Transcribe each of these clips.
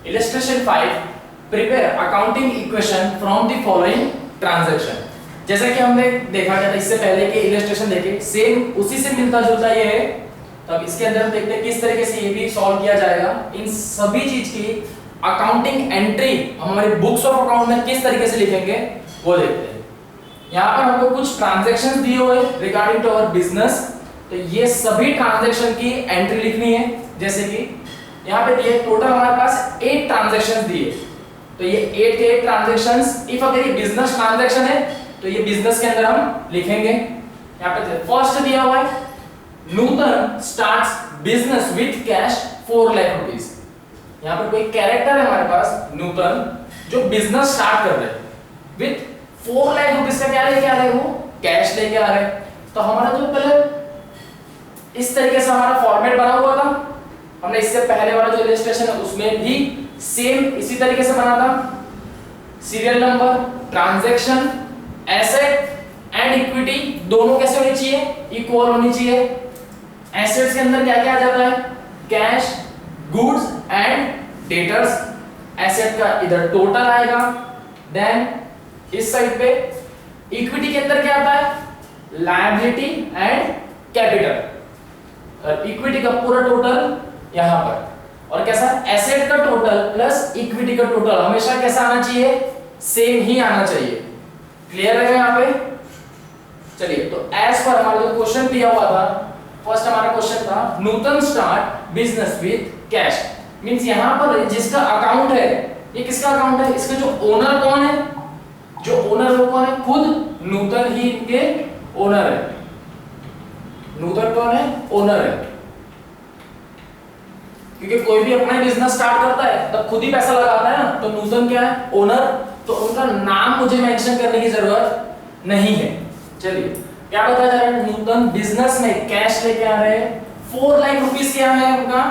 Illustration 5, prepare accounting equation from the following transaction. जैसा कि हमने देखा था इससे पहले के इलस्ट्रेशन देखे, सेम उसी से मिलता जुलता ये है। तो अब इसके अंदर हम देखते हैं किस तरीके से ये भी सॉल्व किया जाएगा। इन सभी चीज की अकाउंटिंग एंट्री हमारी बुक्स ऑफ अकाउंट में किस तरीके से लिखेंगे वो देखते हैं। यहाँ पर हमको कुछ ट्रांजैक्शंस दिए हुए रिगार्डिंग टू अवर बिजनेस, तो ये सभी ट्रांजैक्शन की एंट्री लिखनी है। जैसे कि यहाँ पे दिए टोटल हमारे पास 8 ट्रांजैक्शंस दिए, तो ये 8 ट्रांजैक्शंस, इफ अगर ये बिजनेस ट्रांजैक्शन है तो ये बिजनेस के अंदर हम लिखेंगे। यहाँ पे फर्स्ट दिया हुआ है, Nutan starts business with cash 4 lakh rupees. यहाँ पर कोई कैरेक्टर है हमारे पास नूतन जो बिजनेस स्टार्ट कर रहे हैं विथ 4 लाख रुपीस का क्या लेके आ रहे हैं, वो कैश लेके आ रहे हैं। तो हमारा जो पहले इस तरीके से हमारा फॉर्मेट बना हुआ था, हमने इससे पहले वाला जो इलस्ट्रेशन है उसमें भी सेम इसी तरीके से बना था। Serial number, transaction, asset and equity दोनों कैसे होनी चाहिए, इक्वल होनी चाहिए। एसेट्स के अंदर क्या क्या आ जाता है, cash, goods and debtors. Asset का इधर टोटल आएगा, देन इस साइड पे इक्विटी के अंदर क्या आता है, लायबिलिटी एंड कैपिटल। इक्विटी का पूरा टोटल यहां पर, और कैसा, एसेट का टोटल प्लस इक्विटी का टोटल हमेशा कैसा आना चाहिए, सेम ही आना चाहिए। क्लियर है यहाँ पे? चलिए, तो एज पर हमारा जो क्वेश्चन दिया हुआ था, फर्स्ट हमारा क्वेश्चन था Nutan start business with cash, means यहाँ पर जिसका अकाउंट है, ये किसका अकाउंट है, इसके जो ओनर कौन है, जो ओनर वो कौन है, खुद नूतन ही इनके ओनर है। नूतन कौन है, ओनर है, क्योंकि कोई भी अपना बिजनेस स्टार्ट करता है तब खुद ही पैसा लगाता है ना, तो नूतन क्या है, ओनर। तो उनका नाम मुझे मेंशन करने की जरूरत नहीं है। चलिए, क्या बताया जा रहा है, नूतन बिजनेस में कैश लेके आ रहे हैं, 4 लाख रुपीस क्या है उनका,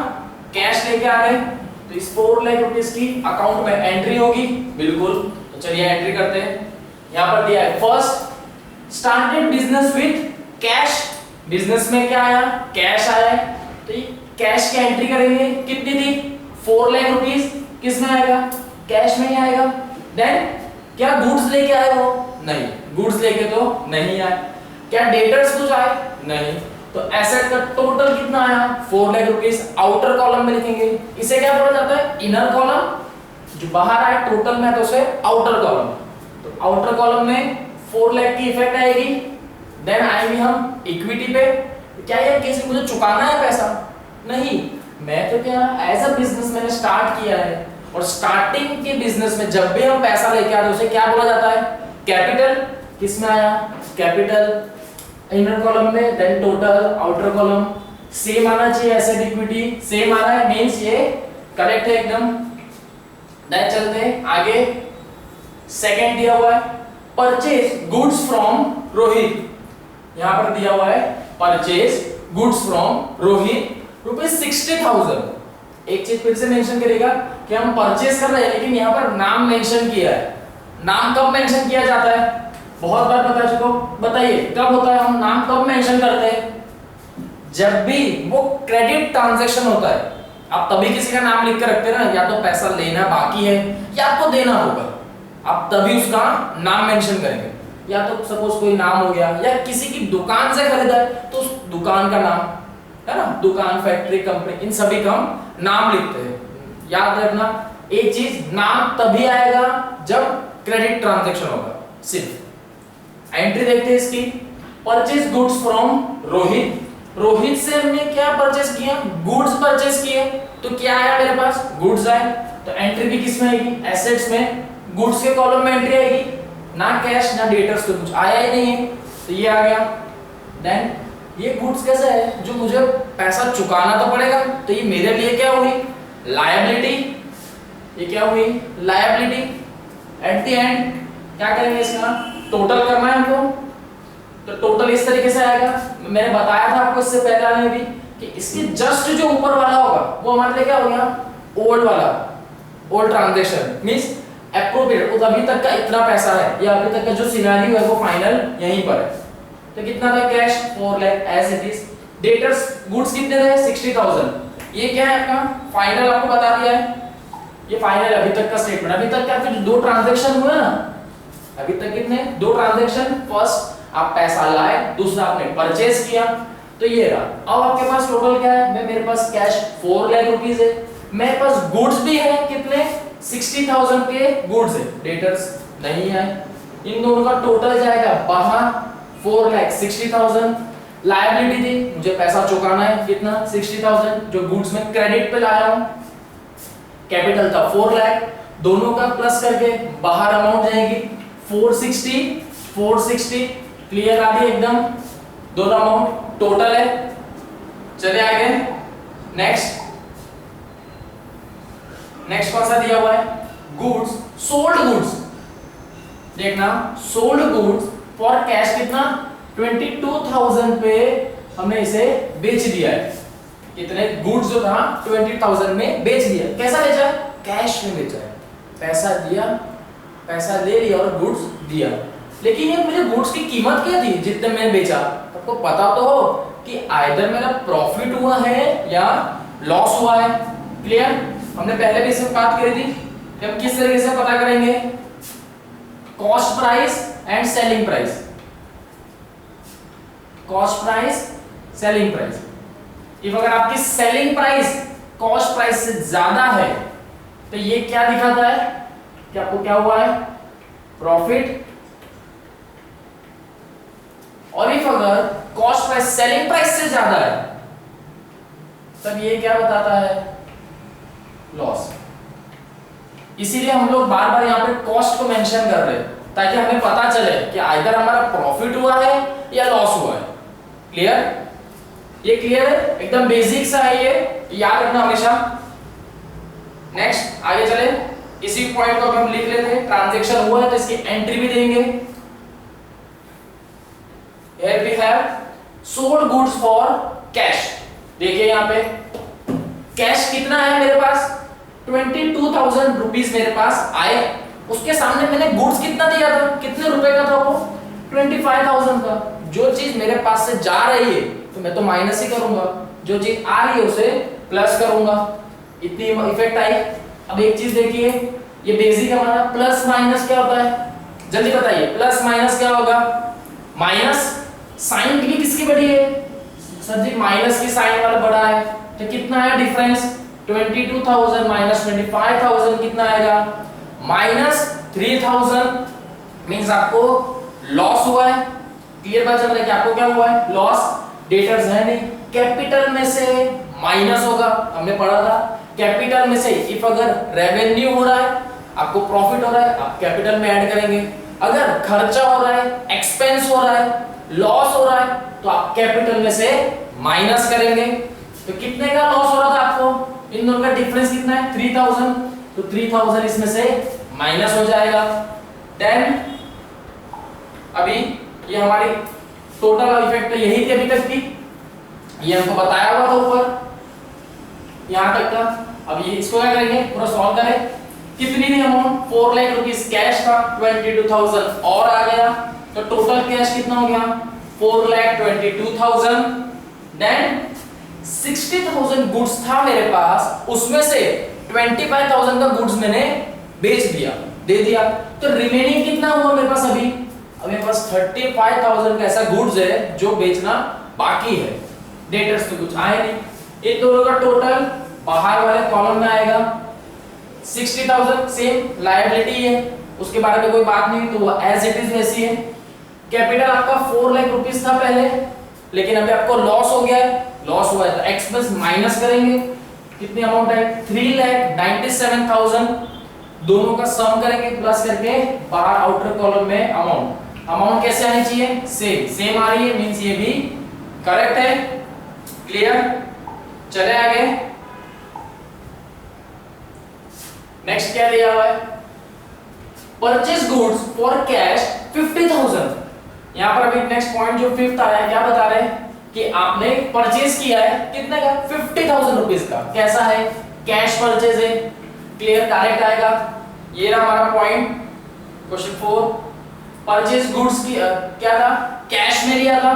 कैश लेके आ रहे हैं। तो इस 4 लाख रुपीस की अकाउंट में एंट्री होगी, बिल्कुल। तो चलिए एंट्री करते हैं। यहाँ पर दिया है first started business with cash, business में क्या आया, कैश आया है, तो ये कैश की एंट्री करेंगे, कितनी थी, 4 लाख रुपीस, किस में आएगा, कैश में ही आएगा। देन क्या गुड्स लेके आए हो, नहीं, गुड्स लेके तो नहीं आए। क्या डेटर्स कुछ आए, नहीं। तो एसेट का टोटल कितना आया, 4 लाख रुपीस, आउटर कॉलम में लिखेंगे। इसे क्या बोला जाता है, इनर कॉलम, जो बाहर आए टोटल में तो उसे आउटर कॉलम। तो आउटर कॉलम में 4 लाख की इफेक्ट आएगी। देन आएंगे हम इक्विटी पे, क्या ये किसी मुझे चुकाना है पैसा, नहीं, मैं तो क्या एज अ बिजनेस मैंने स्टार्ट किया है, और स्टार्टिंग के बिजनेस में जब भी हम पैसा लेके आते हैं उसे क्या बोला जाता है, कैपिटल। किस में आया, कैपिटल इनर कॉलम में, then total outer column. Same आना चाहिए, एसेट इक्विटी सेम आ रहा है, मींस ये करेक्ट है एकदम। देन चलते हैं आगे, सेकंड दिया हुआ है परचेज गुड्स फ्रॉम रोहित। यहां पर दिया हुआ है परचेज गुड्स फ्रॉम रोहित ₹60,000। एक चीज फिर से मेंशन करेगा कि हम परचेज कर रहे हैं, लेकिन यहाँ पर नाम मेंशन किया है। नाम कब मेंशन किया जाता है, बहुत बार बता चुका हूं, बताइए कब होता है, हम नाम कब मेंशन करते हैं, जब भी वो क्रेडिट ट्रांजैक्शन होता है। आप तभी किसी का नाम लिख कर रखते हैं ना, या तो पैसा लेना बाकी है या आपको देना होगा, आप तभी उसका नाम मेंशन करेंगे। या तो सपोज कोई नाम हो गया, या किसी की दुकान से खरीदा है तो उस दुकान का नाम है ना, दुकान, फैक्ट्री, कंपनी, इन सभी का हम नाम लिखते हैं। याद रखना एक चीज, नाम तभी आएगा जब क्रेडिट ट्रांजैक्शन होगा। सिर्फ एंट्री देखते हैं इसकी, purchase goods from Rohit. Rohit से हमने क्या परचेज किया, गुड्स परचेज किए, तो क्या आया मेरे पास, गुड्स आए। तो एंट्री भी किस में आएगी, एसेट्स में, गुड्स के कॉलम में एंट्री आएगी, ना कैश ना डेटर्स, तो कुछ आया ही नहीं है, तो ये आ गया। देन ये गुड्स कैसा है, जो मुझे पैसा चुकाना तो पड़ेगा, तो ये मेरे लिए क्या हुई, लायबिलिटी। ये क्या हुई, लायबिलिटी। एट द एंड क्या करेंगे, इसका टोटल करना है हमको, तो टोटल इस तरीके से आएगा। मैंने बताया था आपको इससे पहले में भी कि इसके जस्ट जो ऊपर वाला होगा वो हमारे लिए क्या हो गया, ओल्ड वाला, ओल्ड ट्रांजैक्शन, मींस अप्रोप्रिएट, अभी तक का इतना पैसा है, या अभी तक का जो सिनेरियो है वो फाइनल यहीं पर है। तो कितना था, cash 4 lakh as it is. Debtors goods कितने थे, 60,000। ये क्या है आपका फाइनल, आपको बता दिया है। ये फाइनल अभी तक का स्टेटमेंट। अभी तक क्या फिर दो ट्रांजैक्शन हुए ना, अभी तक कितने, दो ट्रांजैक्शन। फर्स्ट आप पैसा लाए, दूसरा आपने परचेज किया, तो ये रहा। अब आपके पास टोटल क्या है, मेरे पास कैश 4 लाख रुपीस है, मेरे पास गुड्स भी है कितने, 60,000 के गुड्स है, डेटर्स नहीं है। इन दोनों का टोटल जाएगा बाहर 4,60,000। लायबिलिटी थी, मुझे पैसा चुकाना है कितना, 60,000 जो गुड्स में क्रेडिट पे लाया हूं। कैपिटल था 4 लाख, दोनों का प्लस करके बाहर अमाउंट जाएगी 460। क्लियर आ गई एकदम, दोनों अमाउंट टोटल है। चलिए आगे, नेक्स्ट कौन सा दिया हुआ है, गुड्स, सोल्ड गुड्स। देखना, सोल्ड गुड्स फॉर कैश कितना, 22,000 पे हमने इसे बेच दिया है। कितने गुड्स जो था 20,000 में बेच दिया। कैसा बेचा, कैश में बेचा है, पैसा दिया, पैसा ले लिया और गुड्स दिया। लेकिन ये मुझे गुड्स की कीमत क्या थी जितने मैंने बेचा, आपको पता तो हो कि आइदर मेरा प्रॉफिट हुआ है या लॉस हुआ है। क्लियर, हमने पहले भी इसमें बात करी थी कि हम किस तरीके से पता करेंगे, cost price and selling price. Cost price, selling price. If अगर आपकी सेलिंग प्राइस कॉस्ट प्राइस से ज्यादा है तो ये क्या दिखाता है कि आपको क्या हुआ है, प्रॉफिट। और इफ अगर कॉस्ट प्राइस सेलिंग प्राइस से ज्यादा है तब ये क्या बताता है, लॉस। इसीलिए हम लोग बार बार यहाँ पे कॉस्ट को मेंशन कर रहे हैं ताकि हमें पता चले कि आइदर हमारा प्रॉफिट हुआ है या लॉस हुआ है। क्लियर, ये क्लियर है, एकदम बेसिक सा है, ये याद रखना हमेशा। नेक्स्ट आगे चले, इसी पॉइंट को हम लिख लेते हैं। ट्रांजैक्शन हुआ है तो इसकी एंट्री भी देंगे। Here we have sold goods for cash। देखिए यहाँ पे कैश कितना है मेरे पास, 22,000 रुपीस मेरे पास आए। उसके सामने मैंने गुड्स कितना दिया था, कितने रुपए का था वो, 25,000 का। जो चीज मेरे पास से जा रही है तो मैं तो माइनस ही करूंगा, जो चीज आ रही है उसे प्लस करूंगा। इतनी इफेक्ट आई। अब एक चीज देखिए, ये बेसिक हमारा प्लस माइनस क्या होता है, जल्दी बताइए, प्लस माइनस क्या होगा, माइनस साइन भी किसकी बड़ी है, सर जी माइनस की साइन वाला बड़ा है, तो कितना है डिफरेंस, 22,000 माइनस 25,000 कितना आएगा, माइनस 3,000। मींस आपको लॉस हुआ है। क्लियर बात चल रहा है कि आपको क्या हुआ है, लॉस। डेटर्स है नहीं, कैपिटल में से माइनस होगा, हमने पढ़ा था कैपिटल में से इफ अगर रेवेन्यू हो रहा है, आपको प्रॉफिट हो रहा है, आप कैपिटल में ऐड करेंगे। अगर खर्चा हो रहा है, एक्सपेंस हो रहा है, लॉस हो रहा है, तो आप कैपिटल में से माइनस करेंगे। तो कितने का लॉस हो रहा था आपको, इन दोनों का डिफरेंस कितना है, 3,000। तो 3,000 इसमें से माइनस हो जाएगा। देन अभी ये हमारी टोटल इफेक्ट यही थी अभी तक की, ये हमको बताया हुआ था ऊपर यहां तक का। अब ये इसको क्या करेंगे, पूरा सॉल्व करें। कितनी थी अमाउंट, 4 लाख रुपीस कैश था, 22,000 और आ गया, तो टोटल कैश कितना हो गया, 4,22,000। देन 60,000 गुड्स था मेरे पास, उसमें से 25,000 का गुड्स मैंने बेच दिया, दे दिया। तो रिमेनिंग कितना हुआ मेरे पास, अभी मेरे पास 35,000 का ऐसा गुड्स है जो बेचना बाकी है। डेटर्स तो कुछ आए नहीं। इन दोनों का टोटल बाहर वाले कॉलम में आएगा 60,000। सेम लायबिलिटी है, उसके बारे में कोई बात नहीं, तो वो एज इट इज वैसी है। कैपिटल आपका 4 लाख रुपीस था पहले, लेकिन अभी आपको लॉस हो गया है, लॉस हुआ है तो एक्सपेंस माइनस करेंगे। कितनी अमाउंट है, 3,97,000। दोनों का सम करेंगे प्लस करके बाहर आउटर कॉलम में अमाउंट कैसे आनी चाहिए, सेम आ रही है, मींस ये भी करेक्ट है। क्लियर, चले आगे। नेक्स्ट क्या दिया हुआ है, परचेज गुड्स फॉर कैश 50,000। यहां पर अभी नेक्स्ट पॉइंट जो फिफ्थ आया, क्या बता रहे हैं कि आपने परचेज किया है कितने का, 50,000 रुपीस का। कैसा है, कैश परचेज है। क्लियर, डायरेक्ट आएगा। ये रहा हमारा पॉइंट, क्वेश्चन 4। परचेज गुड्स की क्या था, कैश में लिया था,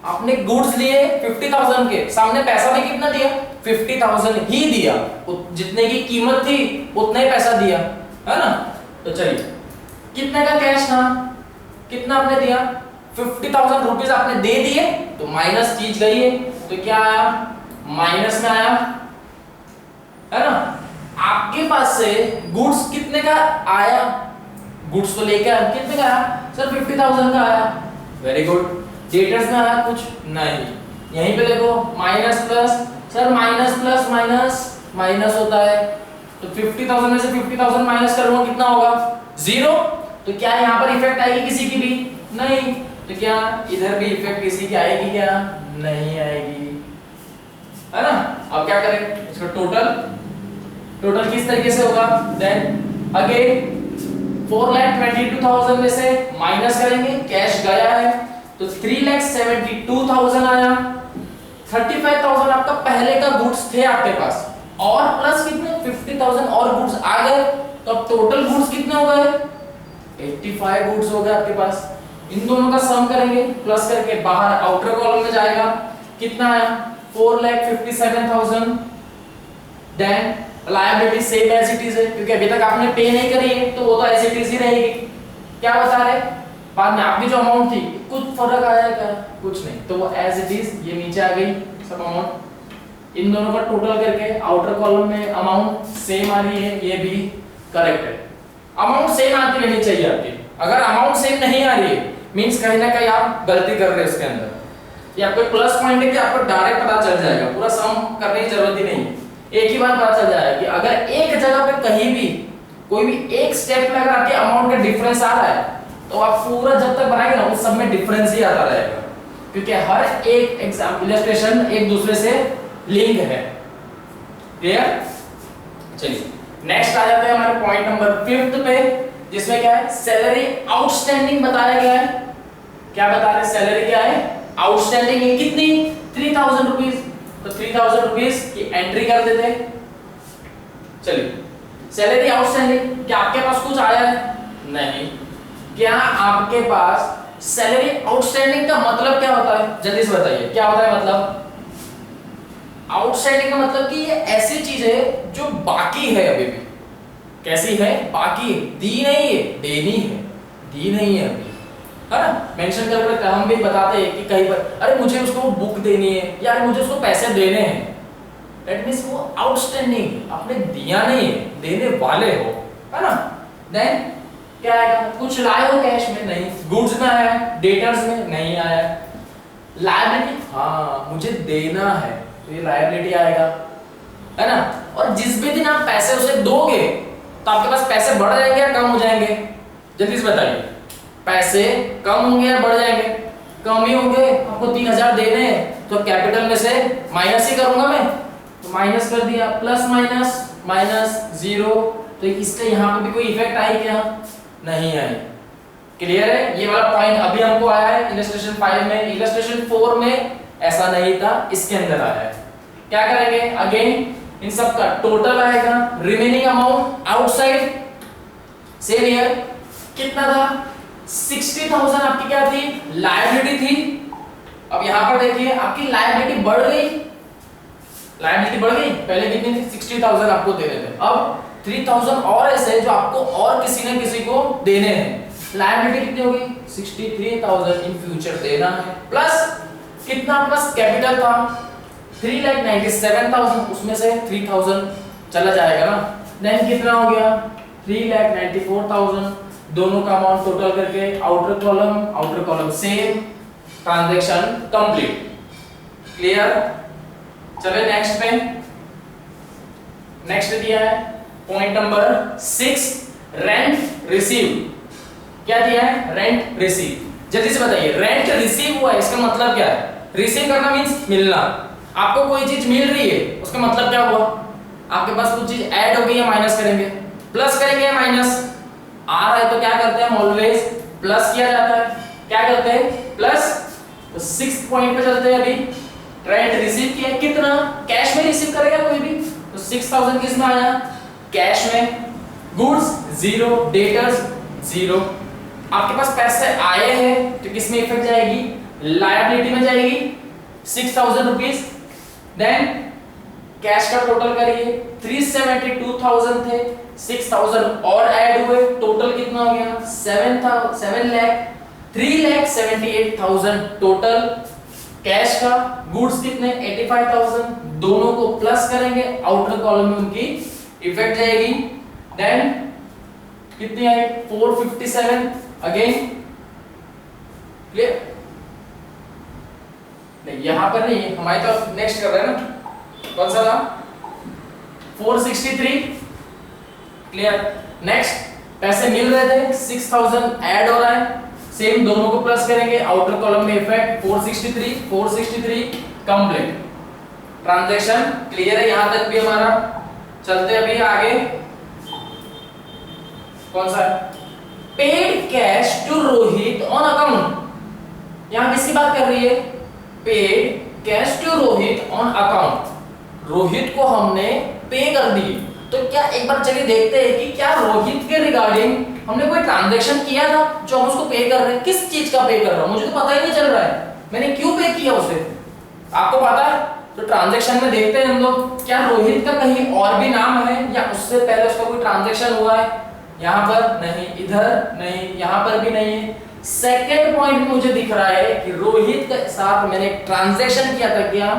आपने गुड्स लिए 50,000 के, सामने पैसा भी कितना दिया, 50,000 ही दिया, जितने की कीमत थी उतना ही पैसा दिया, है ना। तो चलिए कितने का कैश था, कितना आपने दिया 50,000 रुपीज आपने दे दिए, तो माइनस चीज गई है, तो क्या आया माइनस में आया, है ना। आपके पास से गुड्स कितने का आया, गुड्स तो लेके आया, कितने का आया सर 50,000 का आया, वेरी गुड। डेटर्स में आया कुछ नहीं, यहीं पे देखो minus plus, sir minus plus minus minus होता है, तो 50,000 में से 50,000 माइनस करूंगा कितना होगा 0। तो क्या यहाँ पर इफेक्ट आएगी किसी की भी नहीं, तो क्या इधर भी इफेक्ट किसी की आएगी क्या, नहीं आएगी, है ना। अब क्या करें इसका टोटल किस तरीके से होगा, देन अगेन 4,22,000 में से माइनस करेंगे, कैश गया है, तो 3,72,000 आया। 35,000 आपका पहले का गुड्स थे आपके पास, और प्लस कितने 50,000 और गुड्स आ गए, तो अब टोटल गुड्स कितने हो गए 85 गुड्स हो गए आपके पास। इन दोनों का सम करेंगे, प्लस करके बाहर आउटर कॉलम में जाएगा, कितना आया 4,57,000। Then liability same as it is है, क्योंकि अभी तक आपने पे नहीं करी है, तो वो तो एज इट इज ही रहेगी। क्या बता रहे बाद में आपकी जो अमाउंट थी कुछ फर्क आया क्या, कुछ नहीं, तो वो एज इट इज ये नीचे आ गई सब अमाउंट। इन दोनों का टोटल करके आउटर कॉलम में अमाउंट सेम आ रही है, ये भी करेक्ट है। अमाउंट सेम आती रहनी चाहिए आपकी, अगर अमाउंट सेम नहीं आ रही है मींस कहीं ना कहीं आप गलती कर रहे हैं उसके अंदर, ये आपको प्लस पॉइंट है कि आपको डायरेक्ट पता चल जाएगा, पूरा सम करने की जरूरत ही नहीं, एक ही बार पता चल जाएगा कि अगर एक जगह पे कहीं भी कोई भी एक स्टेप में अगर आपके अमाउंट का डिफरेंस आ रहा है, तो आप पूरा जब तक बनाएंगे ना उस सब में डिफरेंस ही आता रहेगा, क्योंकि हर एक एग्जांपल इलस्ट्रेशन एक दूसरे से लिंक है। क्लियर। चलिए नेक्स्ट आ जाते हैं हमारे पॉइंट नंबर 5 पे, जिसमें क्या है सैलरी आउटस्टैंडिंग बताया गया है। क्या बता रहे सैलरी क्या है आउटस्टैंडिंग है, कितनी 3,000 रुपीज, तो 3,000 रुपीज की एंट्री कर देते हैं। चलिए सैलरी आउटस्टैंडिंग, क्या आपके पास कुछ आया है, नहीं। क्या आपके पास सैलरी आउटस्टैंडिंग का मतलब क्या होता है, जल्दी से बताइए क्या होता है मतलब। आउटस्टैंडिंग का मतलब कि ये ऐसी चीज है जो बाकी है अभी भी, कैसी है बाकी है, दी नहीं है देनी है, दी नहीं है अभी, है ना। मेंशन करके हम भी बताते हैं कि कहीं पर अरे मुझे उसको बुक देनी है या मुझे उसको पैसे देने हैं, दैट मींस वो आउटस्टैंडिंग, आपने दिया नहीं है, देने वाले हो, है ना। देन क्या आएगा, कुछ लाए हो कैश में, नहीं। गुड्स में आया है, डेटर्स में नहीं आया। लायबिलिटी, हाँ मुझे देना है, तो ये लायबिलिटी आएगा, है ना। और जिस भी दिन आप पैसे उसे दोगे तो आपके पास पैसे बढ़ जाएंगे या कम हो जाएंगे, जल्दी से बताइए। पैसे कम होंगे या बढ़ जाएंगे, कम ही होंगे। आपको 3,000 देने हैं तो कैपिटल में से माइनस ही करूंगा मैं, तो माइनस कर दिया, प्लस माइनस माइनस 0, तो इसका यहाँ पे भी कोई इफेक्ट आई क्या, नहीं आई। क्लियर है, ये वाला पॉइंट अभी हमको आया है इलस्ट्रेशन 5 में, इलस्ट्रेशन 4 में ऐसा नहीं था, इसके अंदर आया है। क्या करेंगे अगेन इन सब का टोटल आएगा, remaining amount outside same here कितना था 60,000 आपकी क्या थी लायबिलिटी थी। अब यहां पर देखिए आपकी लायबिलिटी बढ़ गई, लायबिलिटी बढ़ गई, पहले कितनी थी 60,000 आपको दे रहे थे, अब 3,000 और ऐसे जो आपको और किसी न किसी को देने हैं। लायबिलिटी कितनी होगी 63,000 इन फ्यूचर देना है, प्लस कितना आपके पास कैपिटल था 3,97,000, उसमें से 3,000 चला जाएगा ना, देन कितना हो गया 3,94,000, दोनों का अमाउंट टोटल करके outer column same, transaction complete. Clear. चलिए नेक्स्ट पे, नेक्स्ट दिया है पॉइंट नंबर 6 रेंट रिसीव। क्या दिया है रेंट रिसीव, जल्दी से बताइए रेंट रिसीव हुआ है इसका मतलब क्या है। रिसीव करना मींस मिलना, आपको कोई चीज मिल रही है उसका मतलब क्या हुआ, आपके पास कुछ चीज ऐड हो गई है, माइनस करेंगे, प्लस करेंगे या माइनस, आ रहा है तो क्या करते हैं हम ऑलवेज प्लस किया जाता है, क्या करते हैं प्लस। तो 6 पॉइंट पे चलते हैं अभी, रेंट रिसीव किया कितना, कैश में रिसीव करेगा कोई भी, तो 6,000 किस में आया कैश में, गुड्स 0, डेटर्स 0। आपके पास पैसे आए हैं तो किस में इफेक्ट जाएगी, लायबिलिटी में जाएगी 6,000 रुपीस। देन कैश का टोटल करिए 372,000 थे, 6,000 और ऐड हुए, टोटल कितना हो गया 7 लाख 3,78,000 टोटल कैश का। गुड्स कितने 85,000, दोनों को प्लस करेंगे, आउटर कॉलम में उनकी इफेक्ट जाएगी। देन कितनी आई 457 अगेन क्लियर। नहीं यहां पर नहीं, हमारे तो नेक्स्ट कर रहे हैं ना, कौन सा था 463 क्लियर। नेक्स्ट पैसे मिल रहे थे 6,000 ऐड हो रहा है, सेम दोनों को प्लस करेंगे, आउटर कॉलम में इफेक्ट 463 कंप्लीट। ट्रांजैक्शन क्लियर है यहां तक भी हमारा। चलते अभी आगे, कौन सा paid cash to Rohit on account. यहां किसकी बात कर रही है, paid cash to Rohit on account. Rohit को हमने पे कर दी, तो क्या एक बार चलिए देखते हैं कि क्या रोहित के रिगार्डिंग हमने कोई ट्रांजैक्शन किया था जो हम उसको पे कर रहे हैं। किस चीज का पे कर रहा हूं मुझे तो पता ही नहीं चल रहा है, मैंने क्यों पे किया उसे, आपको पता है? तो ट्रांजैक्शन में देखते हैं हम लोग, क्या रोहित का कहीं और भी नाम है या उससे पहले उसका कोई ट्रांजैक्शन हुआ है। यहां पर नहीं, इधर नहीं, यहां पर भी नहीं है। सेकंड पॉइंट मुझे दिख रहा है कि रोहित के साथ मैंने एक ट्रांजैक्शन किया था। क्या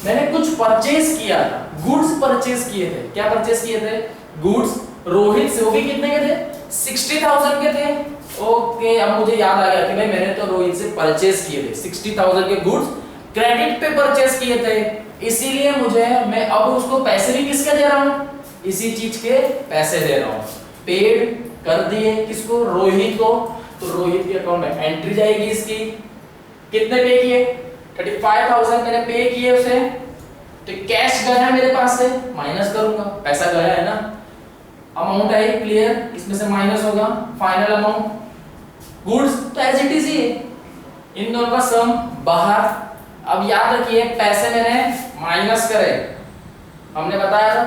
मैंने कुछ परचेज किया था, गुड्स परचेज किए थे। क्या परचेज किए थे, गुड्स। रोहित से वो भी कितने के थे 60,000 के थे। ओके अब मुझे याद आ गया कि भाई मैंने तो रोहित से परचेज किए थे 60,000 के गुड्स, क्रेडिट पे परचेज किए थे, इसीलिए मैं अब उसको पैसे भी किसके दे रहा हूं, इसी चीज के पैसे दे रहा हूं। पेड कर दिए किसको, रोहित को, तो रोहित के अकाउंट में एंट्री जाएगी इसकी। कितने पे किए 35,000 मैंने पे किए उसे, तो कैश गया मेरे पास से, माइनस करूंगा, पैसा गया है ना, अमाउंट आई क्लियर, इसमें से माइनस होगा फाइनल अमाउंट। गुड्स तो एज इट इज ही है, इन दोनों का सम बाहर। अब याद रखिए पैसे मैंने माइनस करे, हमने बताया था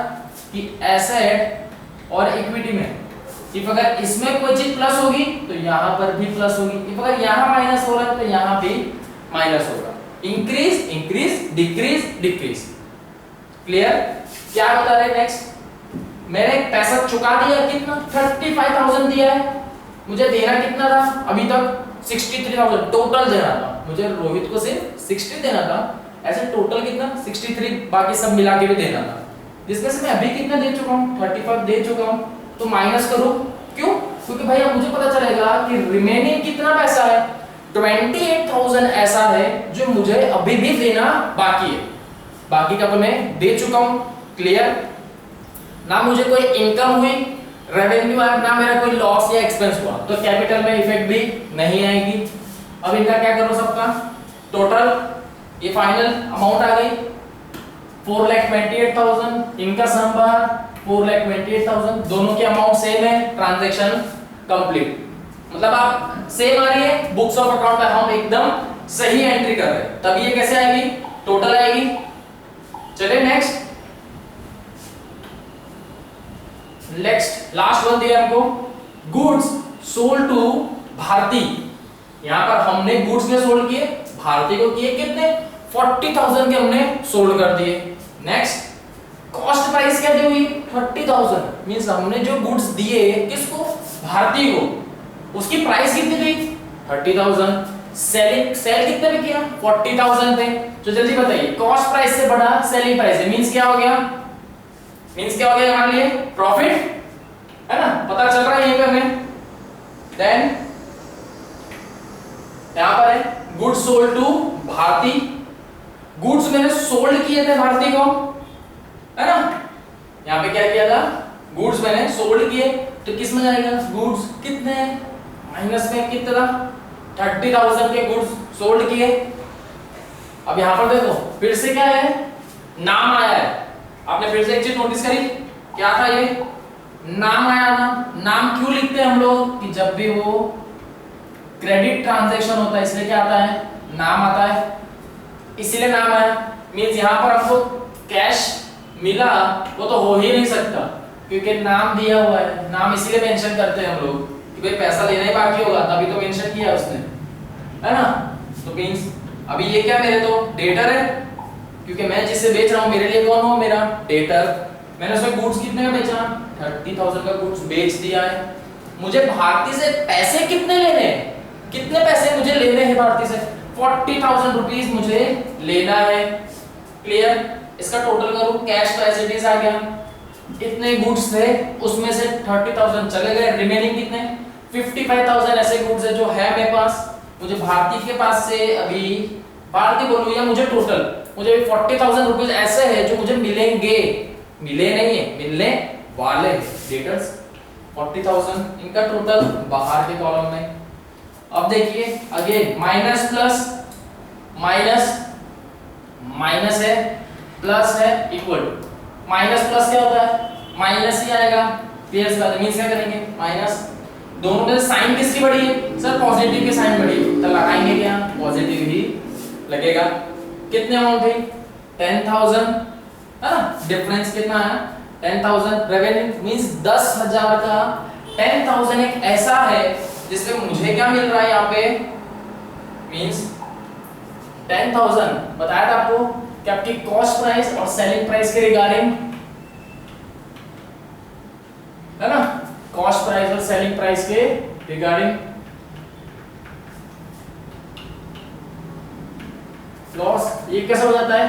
कि एसेट और इक्विटी में इफ अगर इसमें कोई चीज प्लस होगी तो यहां पर भी प्लस होगी, इफ अगर यहां माइनस हो रहा है तो यहां भी माइनस होगा। Increase increase decrease decrease clear. क्या बता रहे नेक्स्ट, मैंने पैसा चुका दिया कितना 35,000 दिया है, मुझे देना कितना था अभी तक 63,000 टोटल देना था, मुझे रोहित को सिर्फ 60 देना था, ऐसे टोटल कितना 63 बाकी सब मिला के भी देना था, जिसमें से मैं अभी कितना दे चुका हूं 35 दे चुका हूं, तो माइनस करो। क्यों, क्योंकि भाई अब मुझे पता चलेगा कि रिमेनिंग कितना पैसा है 28,000 ऐसा है जो मुझे अभी भी देना बाकी है, बाकी का तो मैं दे चुका हूं क्लियर। ना मुझे कोई इनकम हुई, रेवेन्यू आया, ना मेरा कोई लॉस या एक्सपेंस हुआ, तो कैपिटल में इफेक्ट भी नहीं आएगी। अब इनका क्या करो सबका टोटल, ये फाइनल अमाउंट आ गई 4,28,000, इनका सम बाहर 4,28,000, दोनों के अमाउंट सेम है, ट्रांजैक्शन कंप्लीट। मतलब आप सेम आ रही है, बुक्स ऑफ अकाउंट में हम एकदम सही एंट्री कर रहे हैं, तब ये कैसे आएगी टोटल आएगी। चलिए नेक्स्ट लास्ट वन दिया हमको, गुड्स सोल्ड टू भारती। यहां पर हमने गुड्स में सोल्ड किए, भारती को किए कितने 40,000 के हमने सोल्ड कर दिए। नेक्स्ट कॉस्ट प्राइस क्या दी हुई 30,000, मींस हमने जो गुड्स दिए किसको भारती को, उसकी प्राइस कितनी थी 30,000, सेल कितने में किया 40,000 थे। तो जल्दी बताइए कॉस्ट प्राइस से बड़ा सेलिंग प्राइस है, मींस क्या हो गया, मींस क्या हो गया हमारे लिए प्रॉफिट है ना, पता चल रहा है यहीं पे हमें। देन यहां पर है goods sold to Bharti, goods मैंने सोल्ड किए थे भारती को है ना, यहां पे क्या किया था गुड्स मैंने सोल्ड किए, तो किस में जाएगा गुड्स कितने माइनस में कितना 30,000 के गुड्स सोल्ड किए। अब यहां पर देखो फिर से क्या है नाम आया है, आपने फिर से एक चीज नोटिस करी, क्या था ये नाम आया ना, नाम क्यों लिखते हैं हम लोग कि जब भी वो क्रेडिट ट्रांजैक्शन होता है इसलिए क्या आता है नाम आता है, इसीलिए नाम आया। मींस यहां पर हमको कैश मिला वो तो हो ही नहीं सकता क्योंकि नाम दिया हुआ है, नाम इसीलिए मेंशन करते हैं हम लोग कि भाई पैसा लेना ही बाकी होगा, तभी तो मेंशन किया उसने है ना। तो मींस अभी ये क्या मेरे तो डेटर है क्योंकि मैं जिसे बेच रहा हूं मेरे लिए कौन हो, मेरा डेटर। मैंने उसमें गुड्स कितने का बेचा, 30,000 का गुड्स बेच दिया है। मुझे भारती से पैसे कितने लेने हैं, कितने पैसे मुझे लेने हैं भारती से, 40,000 रुपीस मुझे लेना है। क्लियर? इसका टोटल करूं, कैश तो एज इट इज आ गया, इतने गुड्स थे उसमें से 30,000 चले गए, रिमेनिंग कितने 55,000 ऐसे गुड्स है जो है मेरे पास। मुझे भारती के पास से अभी, भारती बोलूं या मुझे टोटल, मुझे 40,000 रुपीस ऐसे है जो मुझे मिलेंगे, मिले नहीं है, मिलने वाले डेटर्स 40,000, इनका टोटल बाहर के कॉलम में। अब देखिए again minus plus minus, minus है प्लस है इक्वल, माइनस प्लस क्या होता है, माइनस ही आएगा। क्लियर? इसका मींस क्या करेंगे, माइनस, दोनों में साइन किसकी बड़ी है सर, पॉजिटिव की साइन बड़ी है, तो लगाएंगे क्या, पॉजिटिव ही लगेगा। कितने अमाउंट है, 10,000 है ना, डिफरेंस कितना है 10,000। रेवेन्यू मींस 10,000 का 10,000 एक ऐसा है जिसमें मुझे क्या मिल रहा है यहाँ पे, मींस 10,000 बताया था आपको कि आपकी कॉस्ट प्राइस और सेलिंग प्राइस के रिगार्डिंग है ना, कॉस्ट प्राइस और सेलिंग प्राइस के रिगार्डिंग लॉस, ये कैसा हो जाता है,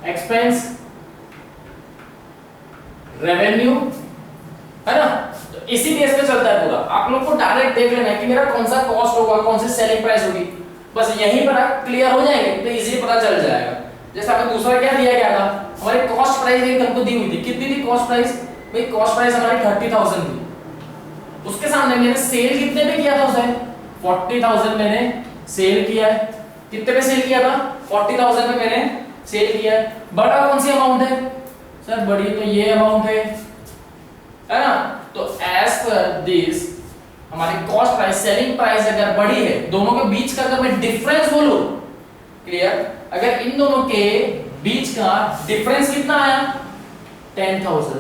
एक्सपेंस रेवेन्यू है ना। तो इसी बेस पे चलता है पूरा, आप लोग को डायरेक्ट देख लेना है कि मेरा कौन सा कॉस्ट होगा, कौन सी सेलिंग प्राइस होगी, बस यहीं पर आप क्लियर हो जाएंगे तो इजीली पता चल जाएगा। जैसे हमें दूसरा क्या दिया गया था, हमारी कॉस्ट प्राइस एक हमको दी हुई थी, कितनी थी कॉस्ट प्राइस भाई, कॉस्ट प्राइस हमारी 30,000 थी, उसके सामने मैंने सेल कितने पे किया था उसे, 40,000 मैंने सेल किया है। कितने पे सेल किया था, 40,000 पे मैंने सेल किया है। बड़ा कौन सी अमाउंट है सर, बड़ी तो ये अमाउंट है ना। तो एज पर दिस हमारी कॉस्ट प्राइस सेलिंग प्राइस अगर बड़ी है, दोनों के बीच का अगर मैं डिफरेंस बोलूं, क्लियर, अगर इन दोनों के बीच का डिफरेंस कितना आया 10,000,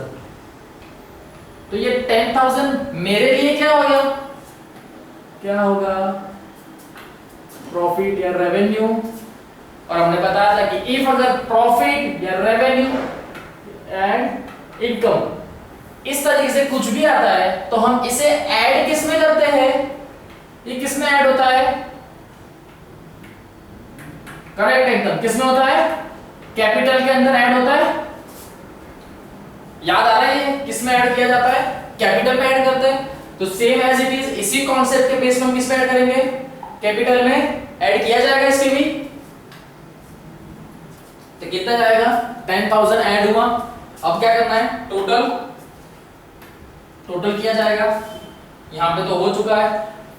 तो ये 10,000 मेरे लिए क्या हो गया, क्या होगा, प्रॉफिट या रेवेन्यू। और हमने बताया था कि इफ अगर प्रॉफिट या रेवेन्यू एंड इनकम इस तरीके से कुछ भी आता है तो हम इसे ऐड किस में करते हैं, ये किस में ऐड होता है, करेक्ट एकदम, किस में होता है, कैपिटल के अंदर ऐड होता है। याद आ रहा है किस में ऐड किया जाता है, कैपिटल में ऐड करते हैं। तो सेम एज इट इज इसी कॉन्सेप्ट के बेस में हम किस में ऐड करेंगे, कैपिटल में ऐड किया जाएगा इसके भी। तो कितना जाएगा 10,000 ऐड हुआ। अब क्या करना है, टोटल किया जाएगा। यहां पे तो हो चुका है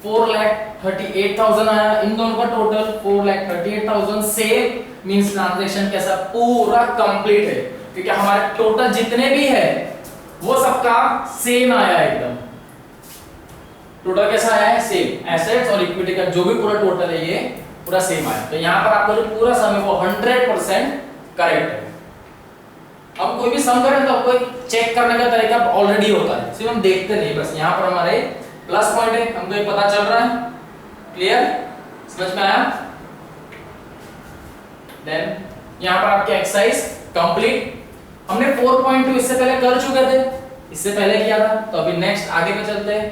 4,38,000 आया, इन दोनों का टोटल 4,38,000 सेम मींस ट्रांजैक्शन कैसा पूरा कंप्लीट है, क्योंकि हमारे टोटल जितने भी है वो सबका सेम आया एकदम। टोटल कैसा आया है, सेम, एसेट्स और इक्विटी का जो भी पूरा टोटल है ये पूरा सेम आया। तो यहां पर आपका जो पूरा सम है वो 100% करेक्ट है। हम कोई भी सम करें तो आपको चेक करने का तरीका ऑलरेडी होता है, सिर्फ हम देखते नहीं, बस यहां पर हमारे प्लस पॉइंट है, हमको ये पता चल रहा है। क्लियर, समझ में आया। देन यहां पर आपकी एक्सरसाइज कंप्लीट। हमने 4.2 इससे पहले कर चुके थे, इससे पहले किया था, तो अभी नेक्स्ट आगे पे चलते हैं।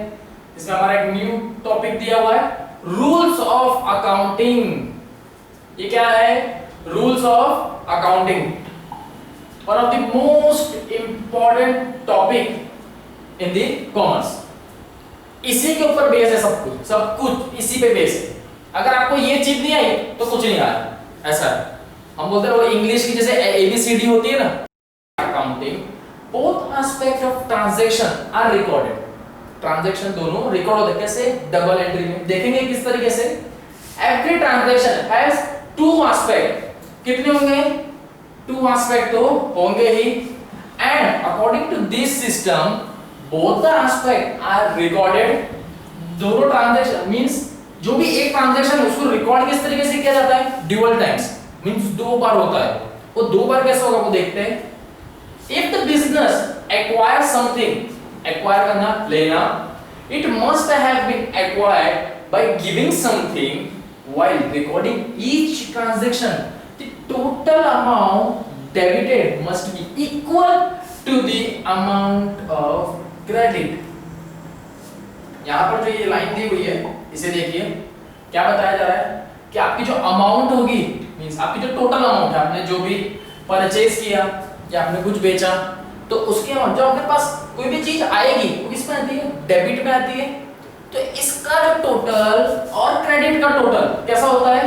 इसमें हमारा एक न्यू टॉपिक दिया हुआ है, रूल्स ऑफ अकाउंटिंग। ये क्या है, rules of accounting, one of the most important topic in the commerce. इसी के ऊपर बेस है सब कुछ इसी पे बेस है। अगर आपको ये चीज नहीं आई तो कुछ नहीं आया, ऐसा है। हम बोलते हैं वो इंग्लिश की जैसे ABCD होती है ना, accounting both aspect of transaction are recorded. Transaction दोनों रिकॉर्ड होते हैं, कैसे, डबल एंट्री में। देखेंगे किस तरीके से, every transaction has two aspect. कितने होंगे, टू एस्पेक्ट तो होंगे ही। And according to this system both the aspect are recorded. दोनों ट्रांजैक्शन मींस जो भी एक ट्रांजैक्शन है उसको रिकॉर्ड किस तरीके से किया जाता है, ड्यूअल टाइम्स, मींस दो बार होता है। वो दो बार कैसे होगा वो देखते हैं। If the business acquires something, acquire करना, लेना, it must have been acquired by giving something while recording each transaction। the total amount debited must be equal to the amount of credit। यहां पर जो ये लाइन दी हुई है इसे देखिए, क्या बताया जा रहा है कि आपकी जो अमाउंट होगी, मींस आपकी जो टोटल अमाउंट है, आपने जो भी परचेज किया या आपने कुछ बेचा, तो उसकी अमाउंट जो आपके पास कोई भी चीज आएगी वो किस में आती है, डेबिट में आती है। तो इसका जो टोटल और क्रेडिट का टोटल कैसा होता है,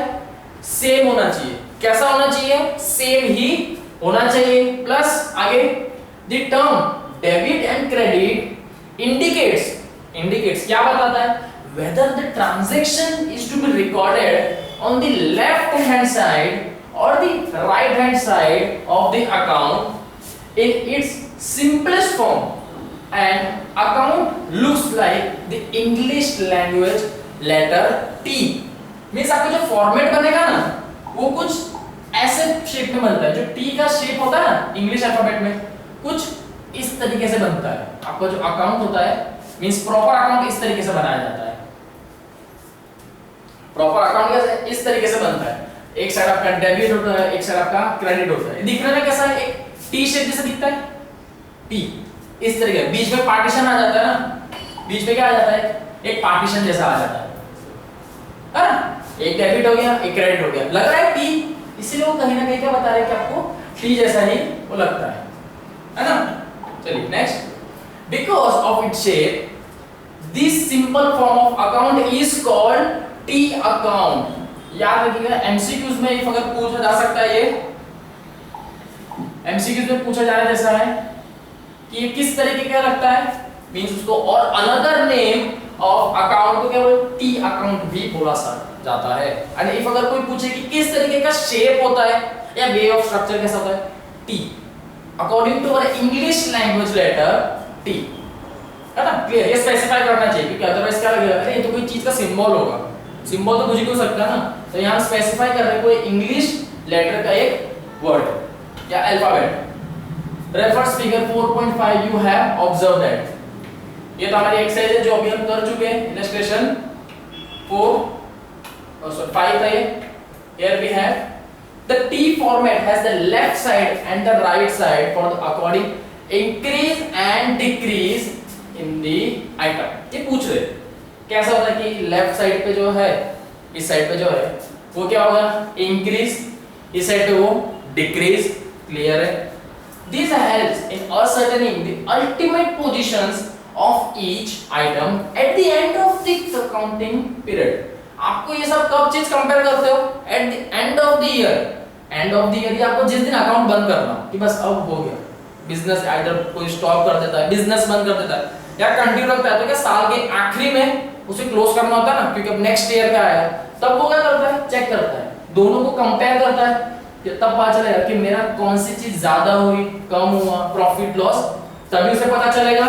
सेम होना चाहिए। कैसा होना चाहिए, सेम ही होना चाहिए। प्लस आगे the term debit and credit indicates क्या बताता है, whether the transaction is to be recorded on the left hand side or the right hand side of the account in its simplest form, and account looks like the English language letter T। Means आपका जो format बनेगा ना वो कुछ ऐसे shape में बनता है, जो T का शेप होता है ना इंग्लिश अल्फाबेट में, कुछ इस तरीके से बनता है। आपका जो अकाउंट होता है मींस प्रॉपर अकाउंट इस तरीके से बनाया जाता है। प्रॉपर अकाउंट कैसे, इस तरीके से बनता है। एक साइड आपका डेबिट होता है, एक साइड आपका क्रेडिट होता है। दिखने में कैसा है, एक टी शेप जैसा दिखता है, टी इस तरीके, बीच में पार्टीशन आ जाता है ना, बीच में क्या आ जाता है, एक पार्टीशन जैसा आ जाता है ना, एक डेबिट हो गया एक क्रेडिट हो गया, लग रहा है टी, इसीलिए वो कहीं ना कहीं क्या बता रहे हैं कि आपको टी जैसा ही वो लगता है ना। चलिए next, because of its shape this simple form of account is called T account. याद रखिएगा एमसीक्यूज में अगर पूछा जा सकता है, ये एमसीक्यूज में पूछा जा रहा है जैसा है कि ये किस तरीके का लगता है, मींस उसको और अनदर नेम ऑफ अकाउंट को क्या बोलते, टी अकाउंट भी बोला जाता है। एंड इफ अगर कोई पूछे कि किस तरीके का शेप होता है या वे ऑफ स्ट्रक्चर कैसा होता है, T according to our English language letter T, है ना। क्लियर, ये स्पेसिफाई करना चाहिए क्योंकि अदरवाइज क्या लगेगा, अरे ये तो कोई चीज का सिंबल होगा, सिंबल तो कुछ ही हो सकता है ना। तो यहां स्पेसिफाई कर रहे हैं कोई इंग्लिश लेटर का एक वर्ड या alphabet. Refers figure 4.5 you have observe that, ये तो हमारी एक्सरसाइज है जो अभी हम कर चुके हैं, इलस्ट्रेशन 5 है। Here we have the T format has the left side and the right side for the according increase and decrease in the item. ये पूछ रहे कैसा होता है कि लेफ्ट साइड पे जो है, इस साइड पे जो है वो क्या होगा, इंक्रीज, इस साइड पे वो डिक्रीज। क्लियर है। This helps in ascertaining the ultimate positions of each item at the end of the accounting period। आपको ये सब कब चीज कंपेयर करते हो, at the end of the year. End of the year ये आपको जिस दिन अकाउंट बंद करना कि बस अब हो गया, बिजनेस आइडर कोई स्टॉप कर देता है, बिजनेस बंद कर देता है या कंटिन्यू रखता है, तो क्या साल के आखिरी में उसे क्लोज करना होता है ना, क्योंकि अब नेक्स्ट ईयर का आया, तब वो क्या करता है, चेक करता है, दोनों को कंपेयर करता है, तब पता चलेगा कि मेरा कौन सी चीज ज्यादा हुई, कम हुआ, प्रॉफिट लॉस, तभी उसे पता चलेगा।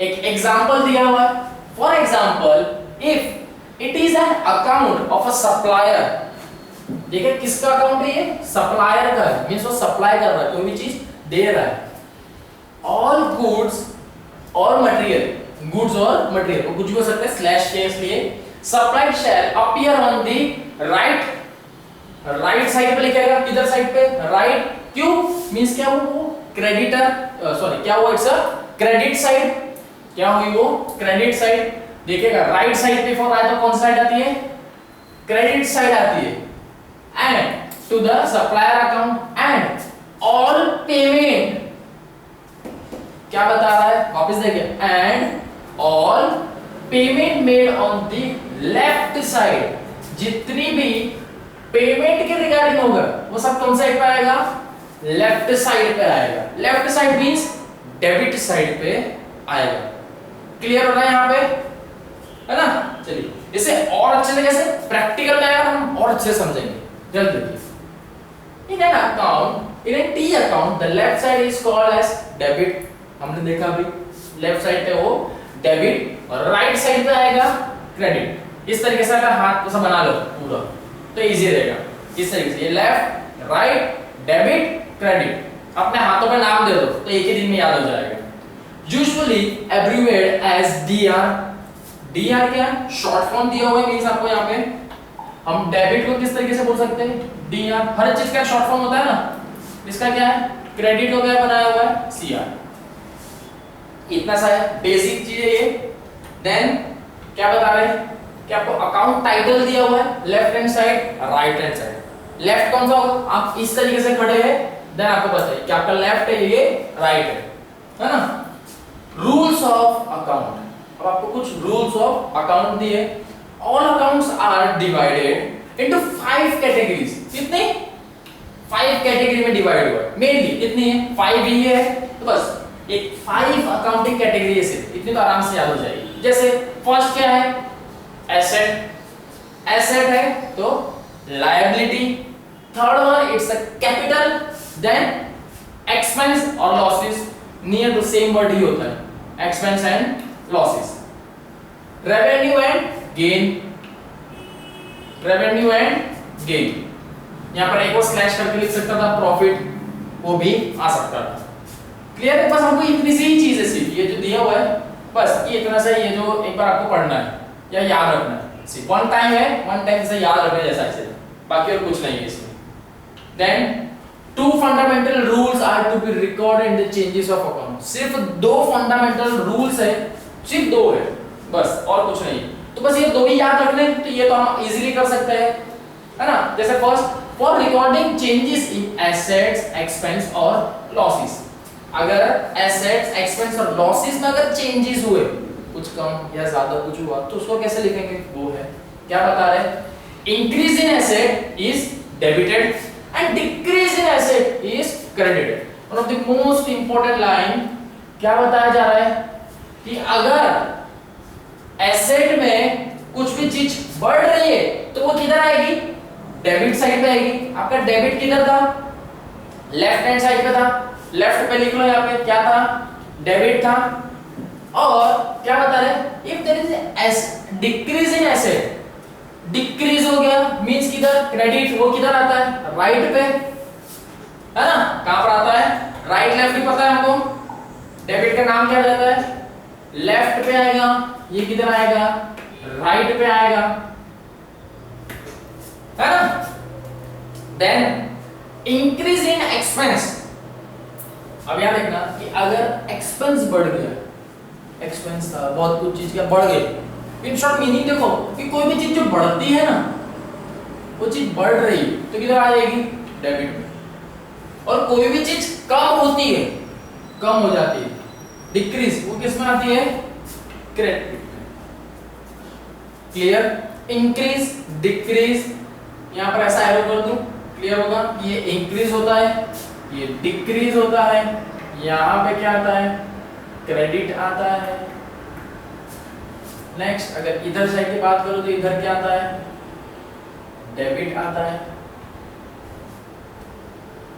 एक एग्जांपल दिया हुआ है, for example if it is an account of a supplier. देखिए किसका अकाउंट है, ये सप्लायर का है, मींस वो सप्लाई कर रहा है, कोई भी चीज दे रहा है। ऑल गुड्स और मटेरियल, गुड्स और मटेरियल वो कुछ भी हो सकता है, स्लैश के इसलिए supplied shall appear on the right side पे लिखेगा, किधर साइड पे, राइट। क्यों, मींस क्या वो क्रेडिटर, सॉरी क्या हुआ, इट्स अ क्रेडिट साइड, क्या हुई वो क्रेडिट साइड। देखिएगा राइट साइड पे फॉर आया तो कौन साइड आती है, क्रेडिट साइड आती है। And to the supplier account and all payment, क्या बता रहा है वापस देखिए, and all payment made on the left side, जितनी भी पेमेंट के रिगार्डिंग होगा वो सब कौन साइड पे आएगा, लेफ्ट साइड पे आएगा। Left side means debit side पे आएगा। क्लियर हो रहा है यहाँ पे, है ना। चलिए इसे और अच्छे तरीके से प्रैक्टिकल में हम और अच्छे से समझेंगे। जल्द देखिए, in an account, in a T account the left side is called as debit. हमने देखा अभी लेफ्ट साइड पे वो डेबिट और राइट साइड पे आएगा क्रेडिट। इस तरीके से अगर हाथ को बना लो पूरा तो इजी रहेगा। इस तरीके से ये लेफ्ट राइट डेबिट क्रेडिट, अपने हाथों पे नाम दे दो तो एक ही दिन में याद हो जाएगा। Usually abbreviated as DR. DR क्या है, शॉर्ट फॉर्म दिया हुआ है, मींस आपको यहाँ पे हम डेबिट को किस तरीके से बोल सकते हैं, डीआर। हर चीज का शॉर्ट फॉर्म होता है ना, इसका क्या है, क्रेडिट हो गया, बनाया हुआ है सीआर। इतना सा है, बेसिक चीज है ये। देन क्या बता रहे हैं कि आपको अकाउंट टाइटल दिया हुआ है, left hand side, right hand side. Left कौन सा होगा, आप इस तरीके से खड़े हैं, देन आपको पता है कि आपका लेफ्ट है, ये राइट है ना। रूल्स ऑफ अकाउंट, अब आपको कुछ रूल्स ऑफ अकाउंट दिए। All accounts are divided into 5 categories. कितने, 5 कैटेगरी में डिवाइड हुआ है। मेनली कितनी है, 5 ही है, तो बस एक 5 अकाउंटिंग कैटेगरी है सिर्फ, इतनी तो आराम से याद हो जाएगी। जैसे फर्स्ट क्या है, एसेट, एसेट है तो liability. Third one it's a capital, then expense और losses, near to same word ही होता है, expense and losses. Revenue and gain, revenue and gain, यहां पर एक और स्लैश करके लिख सकता था, प्रॉफिट, वो भी आ सकता था। क्लियर है, बस हमको इतनी सी चीज है, सिर्फ ये जो दिया हुआ है, बस ये इतना सा, ये जो एक बार आपको पढ़ना है या याद रखना है, सिर्फ वन टाइम है, वन टाइम से याद रखने जैसा है, बाकी और कुछ नहीं है इसमें। Then 2 fundamental rules are to be recorded in the changes of account. सिर्फ 2 फंडामेंटल रूल्स है, सिर्फ 2 है बस, और कुछ नहीं। तो बस ये 2 ही याद रखने, तो ये तो हम इजीली कर सकते हैं, है ना। जैसे first, for recording changes in assets, expense और लॉसेस। अगर एसेट्स, एक्सपेंस और लॉसेस में अगर चेंजेस हुए, कुछ कम या ज्यादा कुछ हुआ, तो उसको कैसे लिखेंगे, वो है क्या बता रहे हैं, increase in asset is debited and decrease in asset is credited. One of the most important line क्या बताया जा रहा है कि अगर एसेट में कुछ भी चीज बढ़ रही है तो वो किधर आएगी, डेबिट साइड पे आएगी। आपका डेबिट किधर था, लेफ्ट हैंड साइड पे था, लेफ्ट पे लिख लो, यहाँ पे क्या था, डेबिट था। और क्या बता रहे, if there is decrease in asset, decrease हो गया मींस किधर, क्रेडिट, वो किधर आता है, राइट पे, है ना। कहां पर आता है, राइट लेफ्ट भी पता है हमको। डेबिट का नाम क्या रहता है, लेफ्ट पे आएगा, ये किधर आएगा, राइट पे आएगा, है ना। देन इंक्रीज इन एक्सपेंस, अब यहां देखना कि अगर एक्सपेंस बढ़ गया, एक्सपेंस था, बहुत कुछ चीज का बढ़ गई, इन शॉर्ट मीनिंग देखो कि कोई भी चीज जो बढ़ती है ना, वो चीज बढ़ रही तो किधर आ जाएगी, डेबिट में। और कोई भी चीज कम होती है, कम हो जाती है, डिक्रीज, वो किस में आती है, क्रेडिट में। क्लियर, इंक्रीज, डिक्रीज, यहां पर ऐसा एरो कर दूं, क्लियर होगा। ये इंक्रीज होता है, ये डिक्रीज होता है, यहां पे क्या आता है, क्रेडिट आता है। नेक्स्ट, अगर इधर साइड की बात करो तो इधर क्या आता है, डेबिट आता है।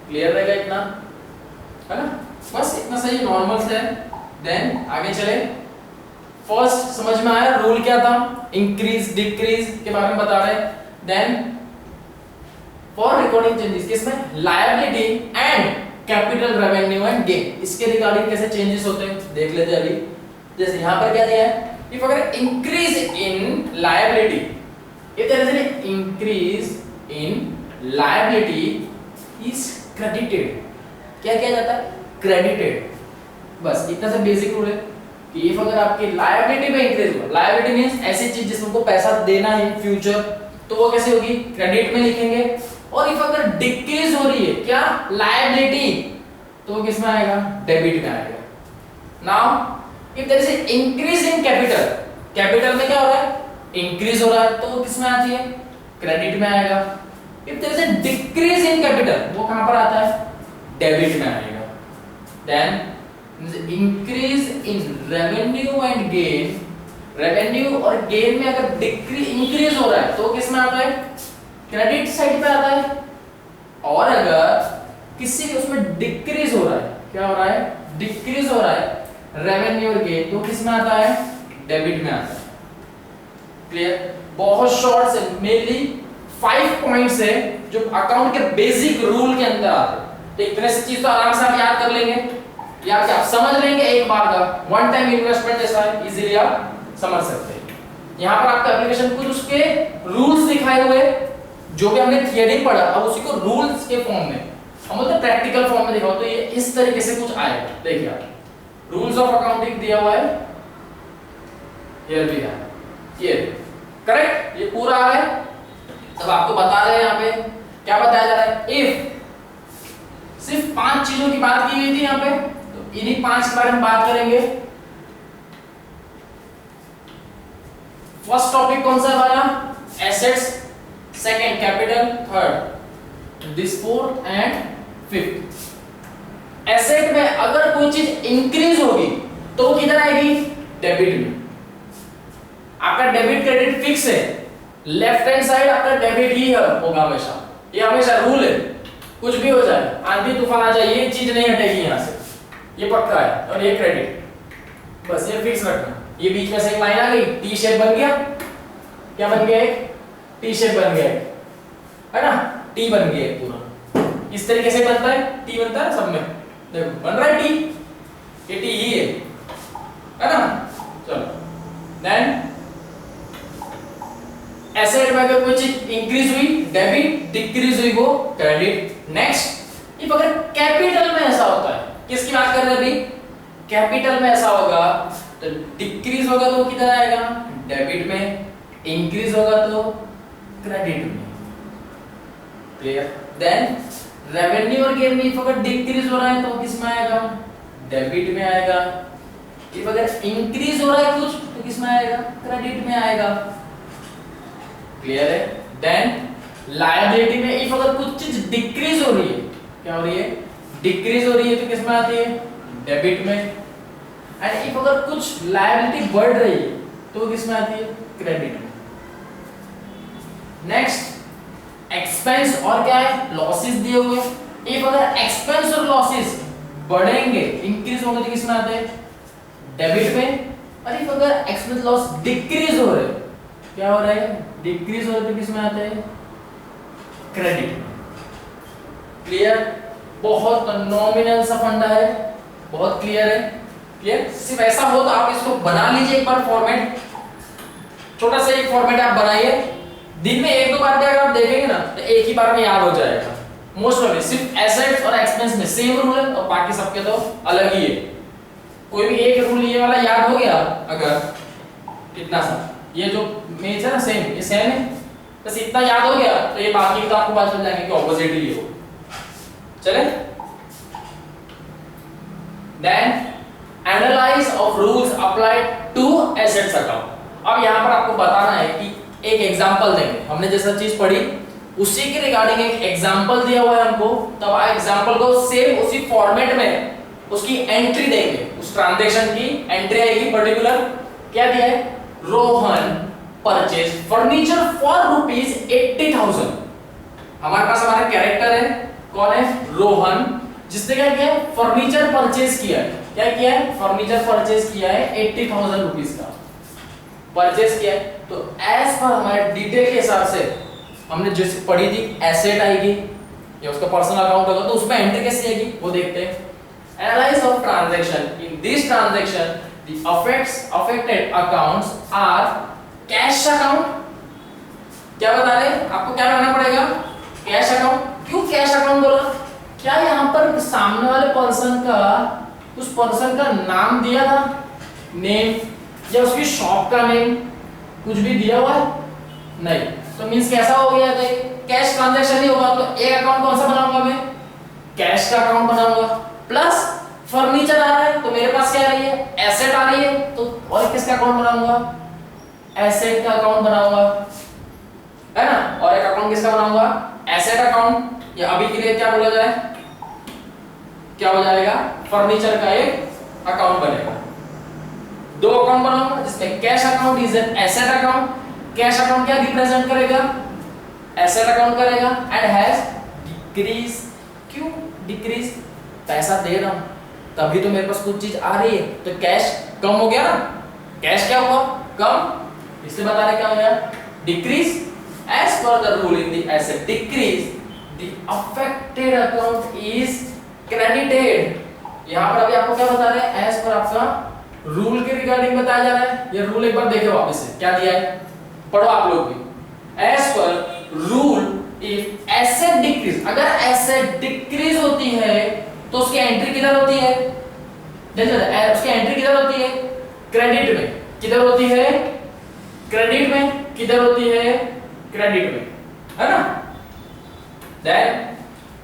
क्लियर रहेगा इतना, है ना, बस इतना सही, नॉर्मल से है। देन आगे चले, फर्स्ट समझ में आया रूल क्या था, इंक्रीज डिक्रीज के बारे में बता रहे हैं। देन फॉर रिकॉर्डिंग चेंजेस, किसमें, liability and capital, revenue and gain, इसके रिगार्डिंग कैसे चेंजेस होते हैं देख लेते हैं अभी। जैसे यहां पर क्या दिया है, इफ अगर increase in liability, if there is an increase in liability is credited, क्या किया जाता है, क्रेडिटेड। बस इतना सा बेसिक रूल है कि इफ अगर आपकी लायबिलिटी में इंक्रीज हुआ, लायबिलिटी मींस ऐसी चीज जिसमें को पैसा देना है फ्यूचर, तो वो कैसे होगी, क्रेडिट में लिखेंगे। और इफ अगर डिक्रीज हो रही है क्या, लायबिलिटी, तो वो किस में आएगा, डेबिट में आएगा। Now if there is a increase in capital, capital में क्या हो रहा है, इंक्रीज हो रहा है, तो वो किस में आती है, क्रेडिट में आएगा। If there is a decrease in capital, वो कहां पर आता है, डेबिट में आएगा। Then increase in revenue and gain, revenue और गेन में अगर डिक्रीज इंक्रीज हो रहा है तो किस में आता है, क्रेडिट साइड पे आता है। और अगर किसी भी उसमें डिक्रीज हो रहा है, क्या हो रहा है, डिक्रीज हो रहा है रेवेन्यू और गेन, तो किस में आता है, डेबिट में आता है। क्लियर, बहुत शॉर्ट से, मेनली 5 पॉइंट्स है जो अकाउंट के बेसिक रूल के अंदर आते हैं। तो इतने से चीज तो आराम से आप याद कर लेंगे, या क्या समझ लेंगे एक बार का, वन टाइम इन्वेस्टमेंट जैसा है, इजीली आप समझ सकते हैं। यहाँ पर आपका एप्लीकेशन कुछ उसके रूल्स दिखाए हुए जो भी हमने थियरी पढ़ा, अब उसी को रूल्स के फॉर्म में हम बोलते प्रैक्टिकल फॉर्म में दिखाओ, तो ये इस तरीके से कुछ आएगा। देखिए आप रूल्स ऑफ अकाउंटिंग दिया हुआ है, हियर भी है, ये करेक्ट, ये पूरा है। तब आपको बता रहे हैं यहाँ पे क्या बताया जा रहा है, इफ सिर्फ 5 चीजों की बात की गई थी यहाँ पे, तो इन्हीं 5 के बारे में बात करेंगे। फर्स्ट टॉपिक कौन सा हमारा, assets, second capital, third this, fourth and fifth. Asset में अगर कोई चीज इंक्रीज होगी तो वो किधर आएगी, डेबिट में। आपका डेबिट क्रेडिट फिक्स है, लेफ्ट हैंड साइड आपका डेबिट ही होगा हमेशा, ये हमेशा रूल है। कुछ भी हो जाए, आंधी तूफान आ जाए, ये चीज नहीं हटेगी यहाँ से, ये पक्का है। और ये क्रेडिट, बस ये फिक्स रखना। ये बीच में से एक लाइन आ गई, टी शेप बन गया, क्या बन गया, एक टी शेप बन गया है ना, टी बन गया पूरा। इस तरीके से बनता है, टी बनता है सब में, देखो बन रहा है टी, ये टी ही है ना। चलो देन एसेट में अगर कोई चीज इंक्रीज हुई डेबिट, डिक्रीज हुई वो क्रेडिट। नेक्स्ट, इफ अगर कैपिटल में ऐसा होता है, किसकी बात कर रहे हैं अभी, कैपिटल में ऐसा होगा तो डिक्रीज होगा तो किधर आएगा, डेबिट में, इंक्रीज होगा तो क्रेडिट में। क्लियर। देन रेवेन्यू और गेन में इफ अगर डिक्रीज हो रहा है तो किस में आएगा, डेबिट में आएगा। इफ अगर इंक्रीज हो रहा है कुछ तो किस में आएगा, क्रेडिट में आएगा। क्लियर है। देन लायबिलिटी में इफ अगर कुछ चीज डिक्रीज हो रही है, क्या हो रही है, डिक्रीज हो रही है तो किस में आती है, डेबिट में। एंड इफ अगर कुछ लायबिलिटी बढ़ रही है तो किस में आती है, क्रेडिट में। नेक्स्ट, एक्सपेंस और क्या है, लॉसेस दिए हुए। इफ अगर एक्सपेंस और लॉसेस बढ़ेंगे, इंक्रीज होंगे तो किस में आते हैं, डेबिट में। और इफ अगर एक्सपेंस लॉस डिक्रीज हो रहे, क्या हो रहा है, डिक्रीज हो रहे तो किस में आते हैं, क्रेडिट में। क्लियर। बहुत नॉमिनल सा फंडा है, बहुत क्लियर है। क्लियर। सिर्फ ऐसा हो तो आप इसको बना लीजिए एक बार फॉर्मेट, छोटा सा एक फॉर्मेट आप बनाइए, दिन में 1-2 बार भी अगर आप देखेंगे ना तो एक ही बार में याद हो जाएगा। मोस्ट ऑफ सिर्फ एसेट्स और एक्सपेंस में सेम रूल है और बाकी सबके तो अलग ही है। कोई भी एक रूल ये वाला याद हो गया अगर, कितना सा ये जो मेज है ना सेम, ये सेम है, बस इतना याद हो गया तो ये बाकी तो आपको पता चल जाएंगे कि ऑपोजिट ही हो। चले। Then analyse of rules applied to assets account. अब यहां पर आपको बताना है कि एक एग्जांपल देंगे, हमने जैसा चीज पढ़ी उसी के रिगार्डिंग एक एग्जांपल दिया हुआ है हमको, तब आप एग्जांपल को सेम उसी फॉर्मेट में उसकी एंट्री देंगे, उस ट्रांजैक्शन की एंट्री आएगी पर्टिकुलर। क्या दिया है, रोहन परचेज फर्नीचर फॉर ₹80,000। हमारे पास हमारा कैरेक्टर है, कौन है, रोहन, जिसने क्या किया है, फर्नीचर परचेज किया है। क्या किया है, फर्नीचर परचेज किया है 80,000 रुपीस का परचेज किया है। तो एज पर हमारे डिटेल के हिसाब से हमने जैसे पढ़ी थी, एसेट आएगी या उसका पर्सनल अकाउंट होगा तो उसमें एंट्री कैसे आएगी वो देखते हैं। Analyse of transaction, in this transaction the affected accounts are cash account. क्या बता रहे, आपको क्या करना पड़ेगा, कैश अकाउंट। क्यों कैश अकाउंट बोला, क्या यहाँ पर सामने वाले पर्सन का, उस पर्सन का नाम दिया था, नेम, या उसकी शॉप का नेम कुछ भी दिया हुआ है, नहीं, तो मींस कैसा हो गया था, कैश ट्रांजैक्शन ही होगा। तो एक अकाउंट कौन सा बनाऊंगा मैं, कैश का अकाउंट बनाऊंगा। प्लस फर्नीचर आ रहा है तो मेरे पास क्या आ रही है, एसेट आ रही है, तो और किसका अकाउंट बनाऊंगा, एसेट का अकाउंट बनाऊंगा, है ना। और एक अकाउंट किसका बनाऊंगा, एसेट अकाउंट, या अभी के लिए क्या बोला जाए, क्या हो जाएगा, फर्नीचर का एक अकाउंट बनेगा। 2 अकाउंट बनाऊंगा जिसमें cash account is an asset account. Cash account क्या रिप्रेजेंट करेगा, एसेट अकाउंट करेगा। एंड हैज डिक्रीज, क्यों डिक्रीज, पैसा दे रहा हूं तभी तो मेरे पास कुछ चीज आ रही है, तो कैश कम हो गया ना, कैश क्या हुआ, कम, इसलिए बता रहे क्या हो गया, decrease. As per the rule in the asset decrease the affected account is credited. यहां पर अभी आपको क्या बता रहे हैं, एज पर आपका रूल के रिगार्डिंग बताया जा रहा है। ये रूल एक बार देखे वापस से, क्या दिया है पढ़ो आप लोग भी। As per rule if asset decrease, अगर एसेट डिक्रीज होती है तो उसकी एंट्री किधर होती है, उसकी एंट्री किधर होती है, क्रेडिट में। किधर होती है, क्रेडिट में। किधर होती है, क्रेडिट में, है ना। Then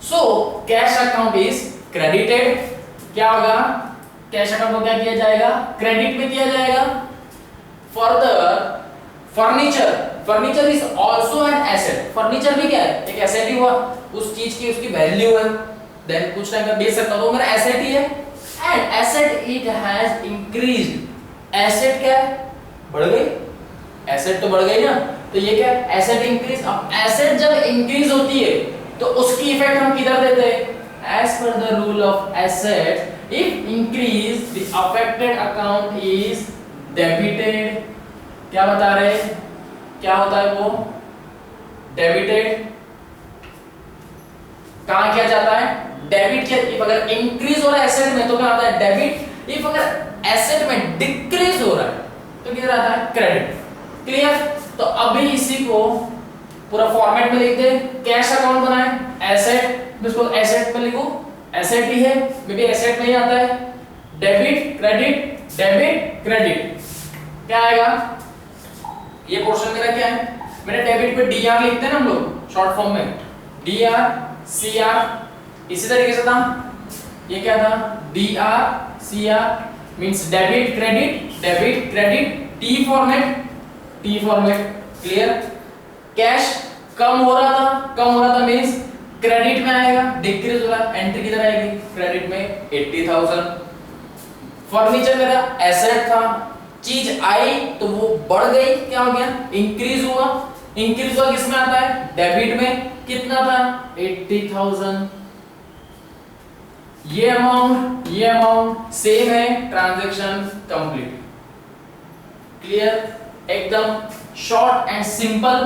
so cash account is credited, क्या होगा, कैश अकाउंट को क्या किया जाएगा, क्रेडिट में किया जाएगा। Further furniture, furniture is also an asset, furniture भी क्या है, एक एसेट ही हुआ, उस चीज की उसकी वैल्यू है, देन कुछ टाइम तक बेच सकता हूं तो मेरा एसेट ही है। And asset it has increased, asset क्या है, बढ़ गई, एसेट तो बढ़ गई ना, तो ये क्या है, एसेट इंक्रीज। अब एसेट जब इंक्रीज होती है तो उसकी इफेक्ट हम किधर देते हैं, as per the rule of asset if increase the affected account is debited. क्या बता रहे, क्या होता है वो, डेबिटेड। कहां किया जाता है, डेबिट किया। इफ अगर इंक्रीज हो रहा है एसेट में तो क्या आता है, डेबिट। इफ अगर एसेट में डिक्रीज हो रहा है तो किधर आता है, क्रेडिट। क्लियर। तो अभी इसी को पूरा फॉर्मेट में लिख दे, कैश अकाउंट बनाए, एसेट में, इसको एसेट में लिखो, एसेट ही है, मे भी एसेट में ही आता है, डेबिट क्रेडिट, डेबिट क्रेडिट, क्या आएगा, ये पोर्शन मेरा क्या है, मैंने डेबिट पे डीआर लिखते हैं ना हम लोग शॉर्ट फॉर्म में, डीआर सीआर, इसी तरीके से था, ये क्या था, DR CR means debit credit, T format, T format. Clear. Cash कम हो रहा था मींस क्रेडिट में आएगा, डिक्रीज हो रहा, एंट्री किधर आएगी, क्रेडिट में 80,000। फर्नीचर मेरा एसेट था, चीज आई तो वो बढ़ गई, क्या हो गया, इंक्रीज हुआ, किसमें आता है, डेबिट में। कितना था, 80,000। ये अमाउंट सेम है, ट्रांजैक्शन कंप्लीट। क्लियर, एकदम शॉर्ट एंड सिंपल,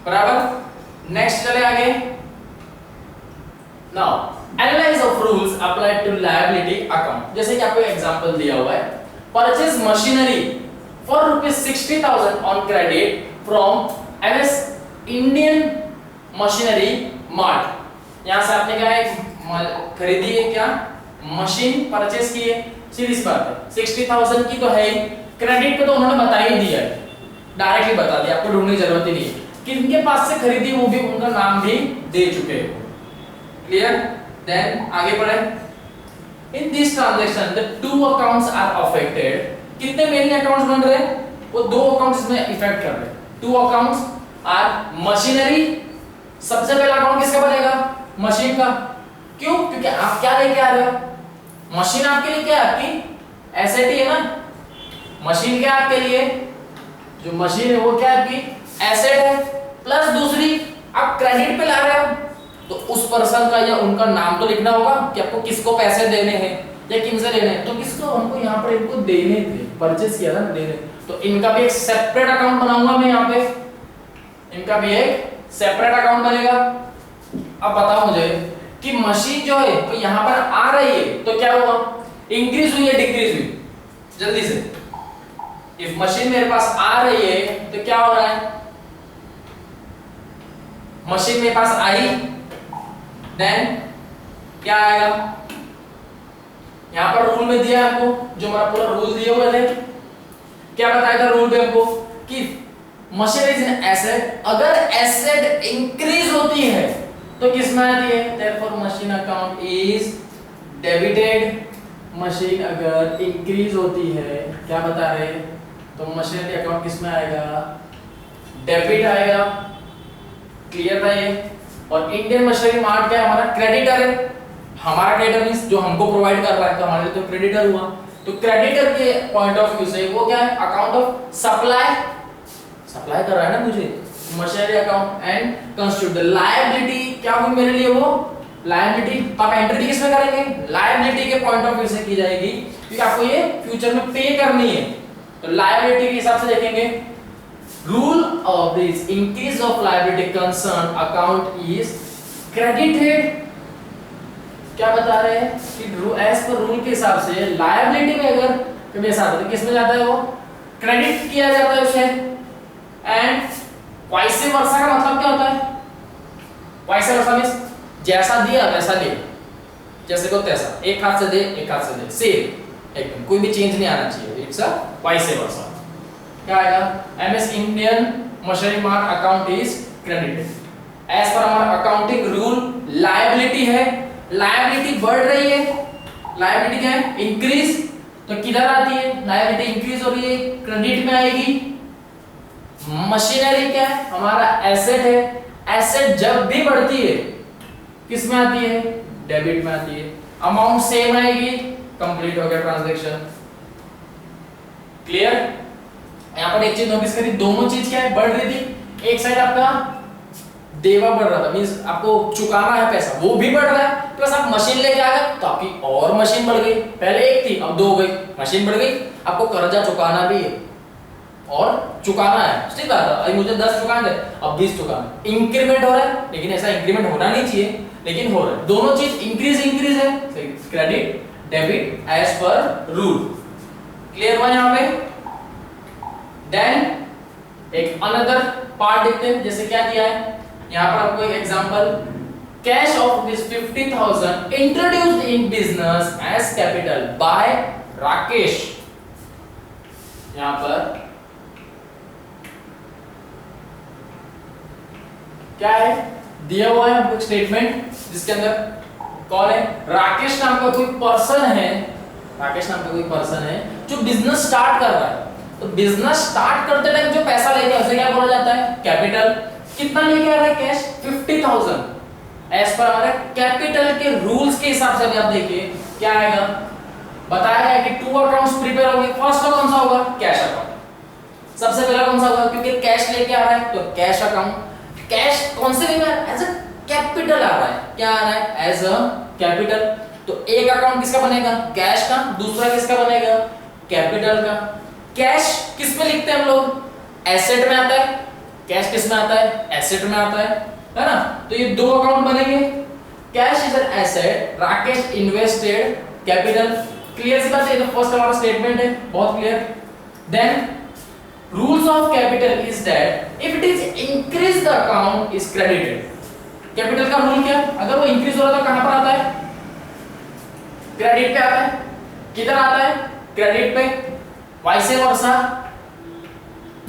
बराबर। नेक्स्ट चले आगे। Now analyse of rules applied to liability account. जैसे कि आपको एग्जांपल दिया हुआ है, purchase machinery for ₹60,000 on credit from MS Indian machinery mart. यहां से आपने क्या है, खरीदी है, क्या मशीन परचेज की है, सीधी सी बात है, 60,000 की तो है, क्रेडिट पे तो उन्होंने बता ही दिया है, डायरेक्टली बता दिया, आपको ढूंढने की जरूरत ही नहीं है, किनके पास से खरीदी वो भी उनका नाम भी दे चुके हैं। क्लियर। देन आगे बढ़े। In this transaction the two accounts are affected. कितने मेन अकाउंट्स बन रहे हैं, वो दो अकाउंट्स इसमें इफेक्ट कर रहे हैं। टू अकाउंट्स आर मशीनरी, सबसे पहला अकाउंट किसका बनेगा, मशीन का। क्यों, क्योंकि आप क्या लेके आ रहे हो, मशीन आपके लिए क्या है, आपकी एसेट ही है ना, मशीन क्या आपके लिए, जो मशीन है वो क्या है, आपकी एसेट है, प्लस दूसरी आप क्रेडिट पे ला रहे हो तो उस पर्सन का या उनका नाम तो लिखना होगा कि आपको किसको पैसे देने हैं या किन से लेने हैं, तो किसको, हमको यहाँ पर इनको देने थे, परचेज किया था ना, देने, तो इनका भी एक सेपरेट अकाउंट बनाऊंगा मैं यहाँ पे, इनका भी एक सेपरेट अकाउंट बनेगा। अब बताओ मुझे कि मशीन जो है तो यहाँ पर आ रही है तो क्या हुआ, इंक्रीज हुई है डिक्रीज हुई, जल्दी से। इफ मशीन मेरे पास आ रही है तो क्या हो रहा है, मशीन मेरे पास आई, देन क्या आएगा, यहां पर रूल में दिया है आपको, जो हमारा पूरा रूल दिए हुए थे, क्या बताया था रूल में हमको कि मशीन इज एन एसेट, अगर एसेट इंक्रीज होती है तो किस में आती है, therefore machine account is debited. Machine अगर इंक्रीज होती है, क्या बता रहे, तो मशीनरी अकाउंट किस में आएगा, डेबिट आएगा। क्लियर था ये। और इंडियन मशीनरी मार्ट क्या है, हमारा क्रेडिटर है, हमारा क्रेडिटर मींस जो हमको प्रोवाइड कर रहा है तो हमारे लिए तो क्रेडिटर हुआ, तो क्रेडिटर के पॉइंट ऑफ व्यू से वो क्या है, अकाउंट ऑफ सप्लाई, सप्लाई कर रहा है ना मुझे, machinery account. And constitute the liability, क्या हुई मेरे लिए वो लायबिलिटी, तो आप एंट्री किस में करेंगे, लायबिलिटी के पॉइंट ऑफ व्यू से की जाएगी, क्योंकि आपको ये फ्यूचर में पे करनी है, तो लायबिलिटी के हिसाब से देखेंगे। Rule of this increase of liability concern account is credited. क्या बता रहे हैं कि एज पर रूल के हिसाब से लायबिलिटी में अगर कभी ऐसा आता है किस में जाता है वो क्रेडिट किया जाता है उसे। एंड वाइस वर्सा का मतलब क्या होता है? वाइस वर्सा मींस जैसा दिया वैसा ले, जैसे को तैसा, एक हाथ से दे एक हाथ से दे, सेम एकदम, कोई भी चेंज नहीं आना चाहिए। It's a vice versa. क्या आएगा? MS Indian machinery mart account is credited as per हमारा अकाउंटिंग रूल। लायबिलिटी है, लायबिलिटी बढ़ रही है, लायबिलिटी क्या है? इंक्रीज, तो किधर आती है? लायबिलिटी इंक्रीज हो रही है, क्रेडिट में आएगी। मशीनरी क्या है? हमारा एसेट है, एसेट जब भी बढ़ती है किस में आती है? डेबिट में आती है। अमाउंट सेम आएगी, कंप्लीट हो गया ट्रांजैक्शन। क्लियर? यहां पर एक चीज नोटिस करी, दोनों चीज क्या है? बढ़ रही थी। एक साइड आपका देवा बढ़ रहा था, मींस आपको चुकाना है पैसा, वो भी बढ़ रहा है, प्लस आप मशीन लेके आ गए तो आपकी और मशीन बढ़ गई। पहले एक थी अब दो हो गई, मशीन बढ़ गई। आपको कर्जा चुकाना भी है और चुकाना है, ठीक बात है। अभी मुझे 10 चुकाना है, अब 20 चुकाना। इंक्रीमेंट हो रहा है, लेकिन ऐसा इंक्रीमेंट होना नहीं चाहिए, लेकिन हो रहा है। दोनों चीज इंक्रीज है, credit debit as per rule. Clear हुआ यहाँ पे? देन एक अनदर पार्ट देखते हैं, जैसे क्या दिया है यहाँ पर आपको एक example, cash of rupees 50,000 introduced in business as capital by Rakesh. यहाँ पर क्या है दिया हुआ है आपको स्टेटमेंट, जिसके अंदर कौन है? राकेश नाम का कोई पर्सन है, राकेश नाम का कोई पर्सन है जो बिजनेस स्टार्ट कर रहा है। तो बिजनेस स्टार्ट करते टाइम जो पैसा लेके उसे क्या बोला जाता है? कैपिटल। कितना लेके आ रहा है? कैश 50,000। एज पर हमारे कैपिटल के रूल्स के हिसाब से भी आप देखिए क्या आएगा, बताया गया कि 2 अकाउंट्स प्रिपेयर होंगे। फर्स्ट का कौन सा होगा? Cash account. सबसे पहला कौन सा होगा? क्योंकि कैश लेके आ रहा है तो कैश अकाउंट। कैश कौन से लेके आ रहा है? एज अ कैपिटल आ रहा है। क्या आ रहा है? As a capital. तो एक अकाउंट किसका बनेगा? कैश का। दूसरा किसका बनेगा? कैपिटल का। कैश किस में लिखते हैं हम लोग? एसेट में आता है। कैश किस में आता है? एसेट में आता है ना? तो ये दो अकाउंट बनेंगे। Cash is an asset, Rakesh invested capital. Clear सी बात है, तो फर्स्ट हमारा स्टेटमेंट है, बहुत clear. Then rules of capital is that if it is increase the account is credited. Capital का रूल क्या? अगर वो इंक्रीज हो रहा तो कहां पर आता है? क्रेडिट पे आता है। किधर आता है? क्रेडिट पे। वाइस वर्सा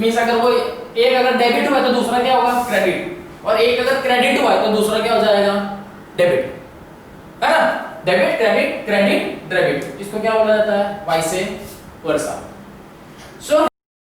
मींस अगर वो एक अगर डेबिट हुआ तो दूसरा क्या होगा? क्रेडिट। और एक अगर क्रेडिट हुआ तो दूसरा क्या हो जाएगा? डेबिट, है ना? डेबिट क्रेडिट क्रेडिट डेबिट, इसको क्या बोला जाता है? Vice versa. सो